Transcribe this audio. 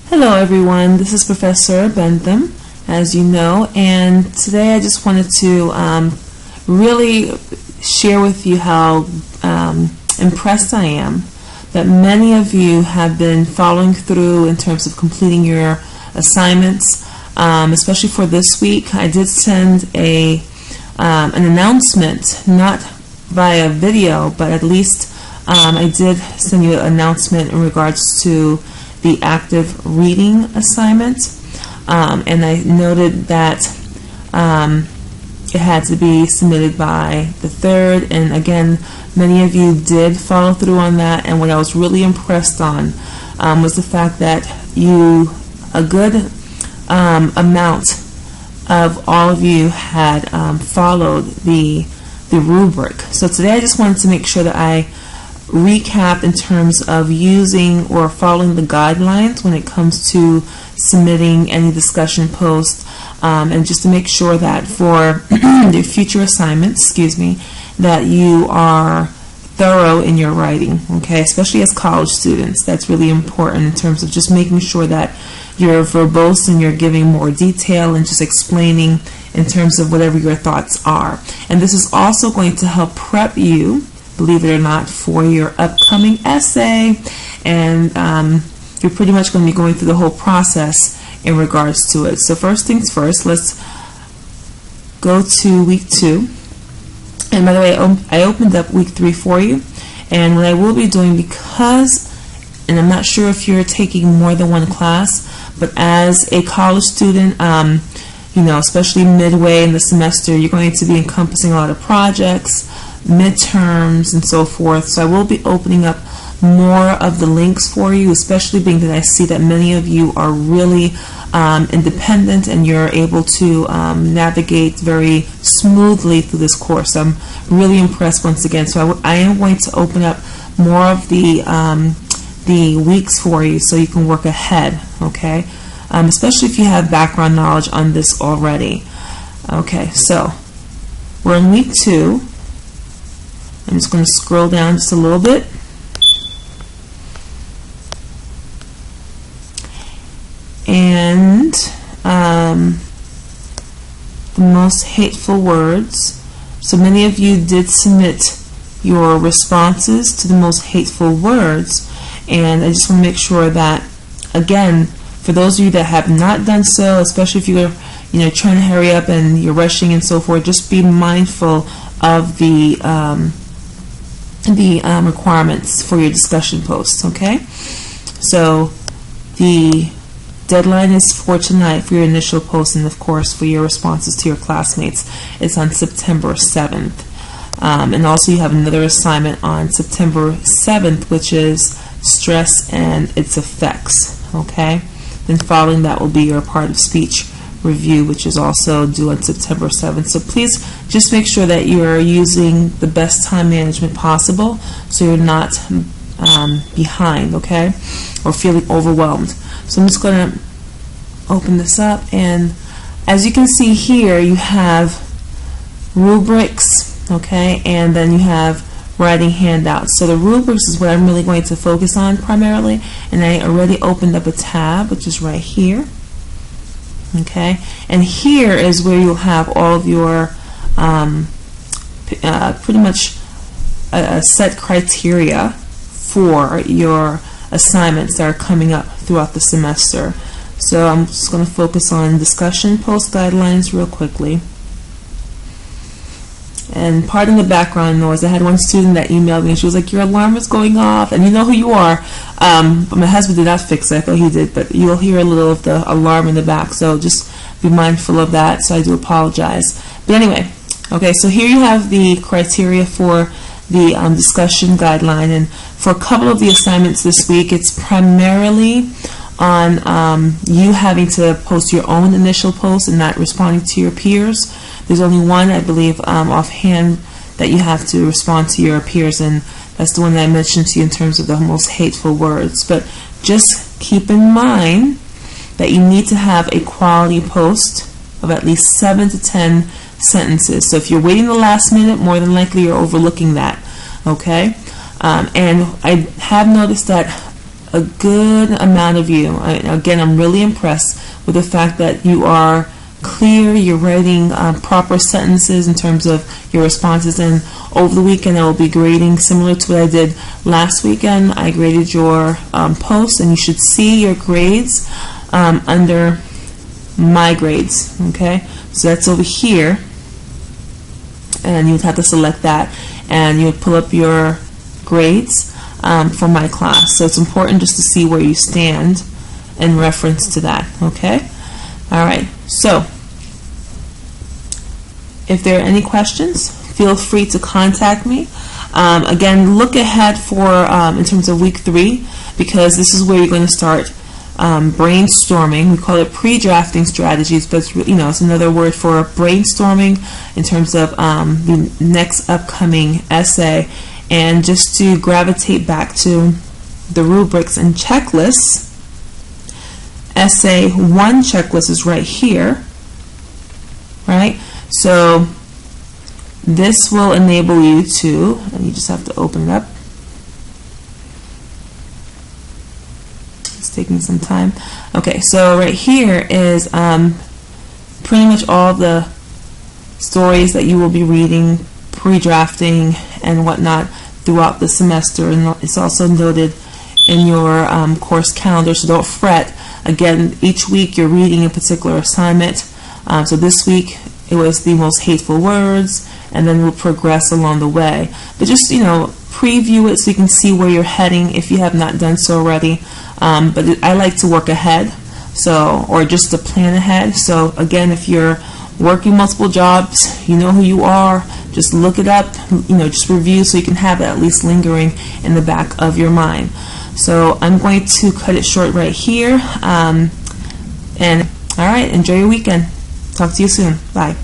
Hello everyone, this is Professor Bentham, as you know, and today I just wanted to really share with you how impressed I am that many of you have been following through in terms of completing your assignments, especially for this week. I did send an announcement, not via video, but at least I did send you an announcement in regards to the active reading assignment, and I noted that it had to be submitted by the 3rd, and again, many of you did follow through on that. And what I was really impressed on was the fact that a good amount of all of you had followed the rubric. So today I just wanted to make sure that I recap in terms of using or following the guidelines when it comes to submitting any discussion post, and just to make sure that for your future assignments, that you are thorough in your writing, okay? Especially as college students, that's really important in terms of just making sure that you're verbose and you're giving more detail and just explaining in terms of whatever your thoughts are. And this is also going to help prep you, believe it or not, for your upcoming essay, and you're pretty much going to be going through the whole process in regards to it. So first things first, let's go to week 2. And by the way, I opened up week 3 for you, and what I will be doing, because, and I'm not sure if you're taking more than one class, but as a college student, especially midway in the semester, you're going to be encompassing a lot of projects, midterms, and so forth. So I will be opening up more of the links for you, especially being that I see that many of you are really independent and you're able to navigate very smoothly through this course. I'm really impressed once again. So I am going to open up more of the weeks for you so you can work ahead, okay? Especially if you have background knowledge on this already. Okay, so we're in week 2. I'm just going to scroll down just a little bit. And the most hateful words. So many of you did submit your responses to the most hateful words, and I just want to make sure that, again, for those of you that have not done so, especially if you're trying to hurry up and you're rushing and so forth, just be mindful of the requirements for your discussion posts, okay? So the deadline is for tonight for your initial post, and of course for your responses to your classmates. It's on September 7th. And also you have another assignment on September 7th, which is stress and its effects, okay? Then following that will be your part of speech review, which is also due on September 7th. So please just make sure that you're using the best time management possible so you're not behind, okay, or feeling overwhelmed. So I'm just going to open this up, and as you can see here, you have rubrics, okay, and then you have writing handouts. So the rubrics is what I'm really going to focus on primarily, and I already opened up a tab, which is right here. Okay, and here is where you'll have all of your pretty much a set criteria for your assignments that are coming up throughout the semester. So I'm just going to focus on discussion post guidelines real quickly. And pardon the background noise, I had one student that emailed me and she was like, your alarm is going off, and you know who you are. But my husband did not fix it. I thought he did, but you'll hear a little of the alarm in the back, so just be mindful of that. So I do apologize. But anyway, okay, so here you have the criteria for the discussion guideline, and for a couple of the assignments this week, it's primarily on you having to post your own initial post and not responding to your peers. There's only one, I believe, offhand that you have to respond to your peers, and that's the one that I mentioned to you in terms of the most hateful words. But just keep in mind that you need to have a quality post of at least 7 to 10 sentences. So if you're waiting the last minute, more than likely you're overlooking that, okay? And I have noticed that a good amount of you. Again, I'm really impressed with the fact that you are clear, you're writing proper sentences in terms of your responses, and over the weekend I will be grading similar to what I did last weekend. I graded your posts, and you should see your grades under my grades. Okay, so that's over here, and you would have to select that, and you would pull up your grades for my class. So it's important just to see where you stand in reference to that. Okay. All right, so if there are any questions, feel free to contact me. Again, look ahead for in terms of week 3, because this is where you're going to start brainstorming. We call it pre-drafting strategies, but it's another word for brainstorming in terms of the next upcoming essay. And just to gravitate back to the rubrics and checklists, Essay 1 checklist is right here, right? So this will enable you to, and you just have to open it up. It's taking some time. Okay, so right here is pretty much all the stories that you will be reading, pre-drafting, and whatnot throughout the semester, and it's also noted in your course calendar, so don't fret. Again, each week you're reading a particular assignment. So this week it was The Most Hateful Words, and then we'll progress along the way. But just, preview it so you can see where you're heading if you have not done so already. But I like to work ahead, or just to plan ahead. So again, if you're working multiple jobs, you know who you are, just look it up, just review so you can have it at least lingering in the back of your mind. So I'm going to cut it short right here. And all right, enjoy your weekend. Talk to you soon. Bye.